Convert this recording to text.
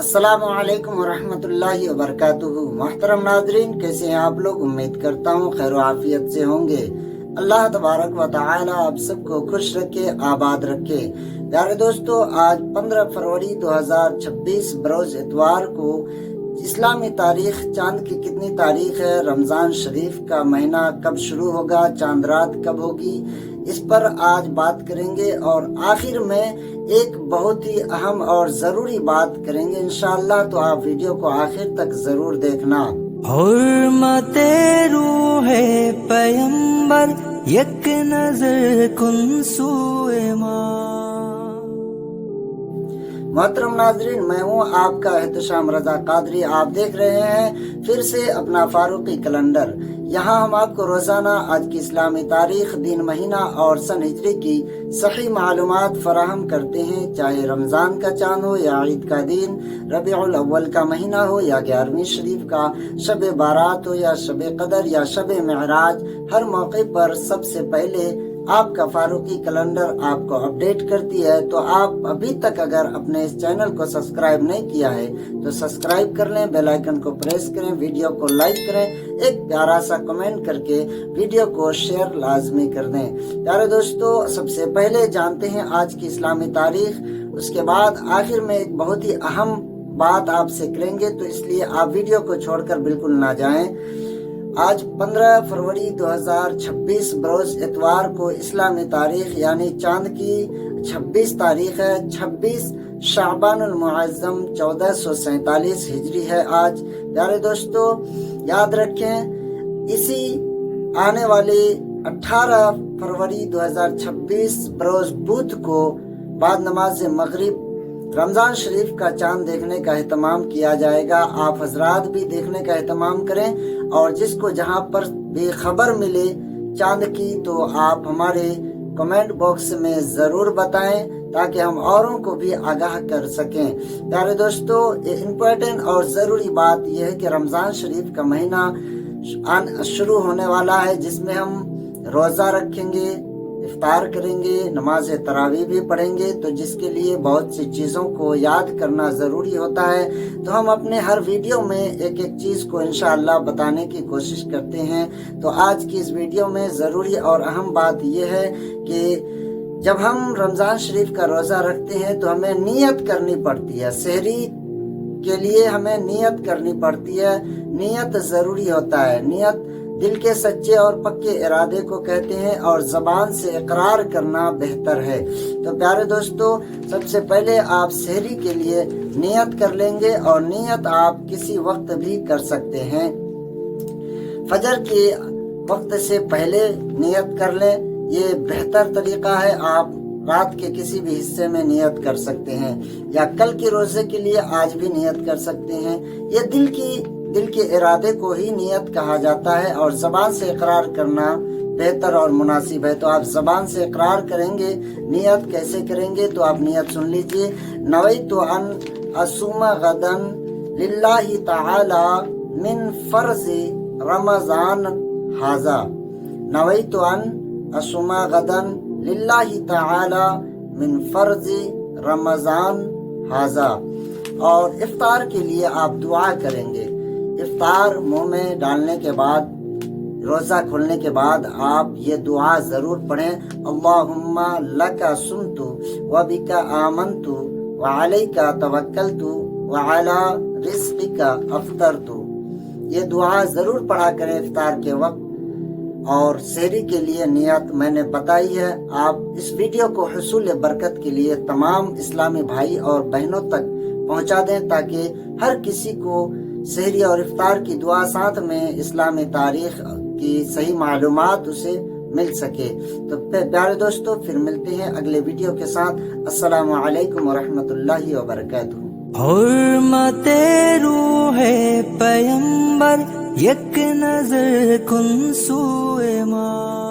अस्सलामु अलैकुम वरहमतुल्लाहि वबरकातुहू। मोहतरम नाजरीन, कैसे हैं आप लोग? उम्मीद करता हूँ खैर आफियत से होंगे। अल्लाह तबारक व तआला आप सबको खुश रखे, आबाद रखे। प्यारे दोस्तों, आज 15 फरवरी 2026 बरोज इतवार को इस्लामी तारीख चांद की कितनी तारीख है, रमज़ान शरीफ का महीना कब शुरू होगा, चांद रात कब होगी, इस पर आज बात करेंगे। और आखिर में एक बहुत ही अहम और ज़रूरी बात करेंगे इंशाअल्लाह, तो आप वीडियो को आखिर तक ज़रूर देखना। हुर्मते रूहे पैगंबर एक नजर कुन सूए माँ। मोहतरम नाजरीन, मैं हूँ आपका एहतशाम रजा कादरी। आप देख रहे हैं फिर से अपना फारूकी कैलेंडर। यहाँ हम आपको रोजाना आज की इस्लामी तारीख, दिन, महीना और सन हिजरी की सही मालूमात फराहम करते हैं। चाहे रमज़ान का चांद हो या ईद का दिन, रबीउल अव्वल का महीना हो या 11वीं शरीफ का शब बारात हो या शब कदर या शब मेराज, हर मौके पर सबसे पहले आपका फारूकी कैलेंडर आपको अपडेट करती है। तो आप अभी तक अगर अपने इस चैनल को सब्सक्राइब नहीं किया है तो सब्सक्राइब कर लें, बेल आइकन को प्रेस करें, वीडियो को लाइक करें, एक प्यारा सा कमेंट करके वीडियो को शेयर लाजमी कर दें। प्यारे दोस्तों, सबसे पहले जानते हैं आज की इस्लामी तारीख, उसके बाद आखिर में एक बहुत ही अहम बात आपसे करेंगे, तो इसलिए आप वीडियो को छोड़कर बिल्कुल ना जाएं। आज 15 फरवरी 2026 बरोज इतवार को इस्लामी तारीख यानी चांद की 26 तारीख है। 26 शाबानुल मुअज्जम 1447 हिजरी है आज। प्यारे दोस्तों, याद रखें, इसी आने वाले 18 फरवरी 2026 बरोज बुध को बाद नमाज मगरिब रमज़ान शरीफ का चांद देखने का एहतमाम किया जाएगा। आप हजरात भी देखने का एहतमाम करें, और जिसको जहां पर बेखबर मिले चांद की तो आप हमारे कमेंट बॉक्स में ज़रूर बताएं, ताकि हम औरों को भी आगाह कर सकें। प्यारे दोस्तों, ये इम्पोर्टेंट और ज़रूरी बात यह है कि रमज़ान शरीफ का महीना शुरू होने वाला है, जिसमें हम रोज़ा रखेंगे, इफ्तार करेंगे, नमाज तरावी भी पढ़ेंगे, तो जिसके लिए बहुत सी चीज़ों को याद करना ज़रूरी होता है। तो हम अपने हर वीडियो में एक एक चीज़ को इंशाअल्लाह बताने की कोशिश करते हैं। तो आज की इस वीडियो में ज़रूरी और अहम बात यह है कि जब हम रमज़ान शरीफ का रोज़ा रखते हैं तो हमें नियत करनी पड़ती है। सहरी के लिए हमें नियत करनी पड़ती है। नियत ज़रूरी होता है। नियत दिल के सच्चे और पक्के इरादे को कहते हैं, और ज़बान से इकरार करना बेहतर है। तो प्यारे दोस्तों, सबसे पहले आप सहरी के लिए नियत कर लेंगे, और नियत आप किसी वक्त भी कर सकते हैं। फजर के वक्त से पहले नियत कर लें, ये बेहतर तरीका है। आप रात के किसी भी हिस्से में नियत कर सकते हैं, या कल के रोजे के लिए आज भी नियत कर सकते हैं। ये दिल के इरादे को ही नियत कहा जाता है, और ज़बान से इकरार करना बेहतर और मुनासिब है। तो आप ज़बान से इकरार करेंगे। नियत कैसे करेंगे, तो आप नियत सुन लीजिए। नवैतु अन असुमा गदन लिल्लाहि तआला मिन फर्ज़ रमज़ान हाज़ा। नवैतु अन असुमा गदन लिल्लाहि तआला मिन फर्ज़ रमज़ान हाज़ा। और इफ्तार के लिए आप दुआ करेंगे। इफ्तार मुंह में डालने के बाद, रोज़ा खोलने के बाद आप ये दुआ ज़रूर पढ़ें। अल्लाहुम्मा लका सुमतु व बिका आमनतु व अलैका तवक्कलतु व अला रिज़्क़िका अफ़्तरतु। ये दुआ ज़रूर पढ़ा करें इफ्तार के वक्त। और सहरी के लिए नियत मैंने बताई है। आप इस वीडियो को हुसूल बरकत के लिए तमाम इस्लामी भाई और बहनों तक पहुंचा दें, ताकि हर किसी को सहरी और इफ्तार की दुआ, साथ में इस्लामी तारीख की सही मालूमात उसे मिल सके। तो प्यारे दोस्तों, फिर मिलते हैं अगले वीडियो के साथ। अस्सलामु अलैकुम वरहमतुल्लाहि वबरकातुहू। हुर्मते रूहे पैगंबर एक नजर कुन सूए माँ।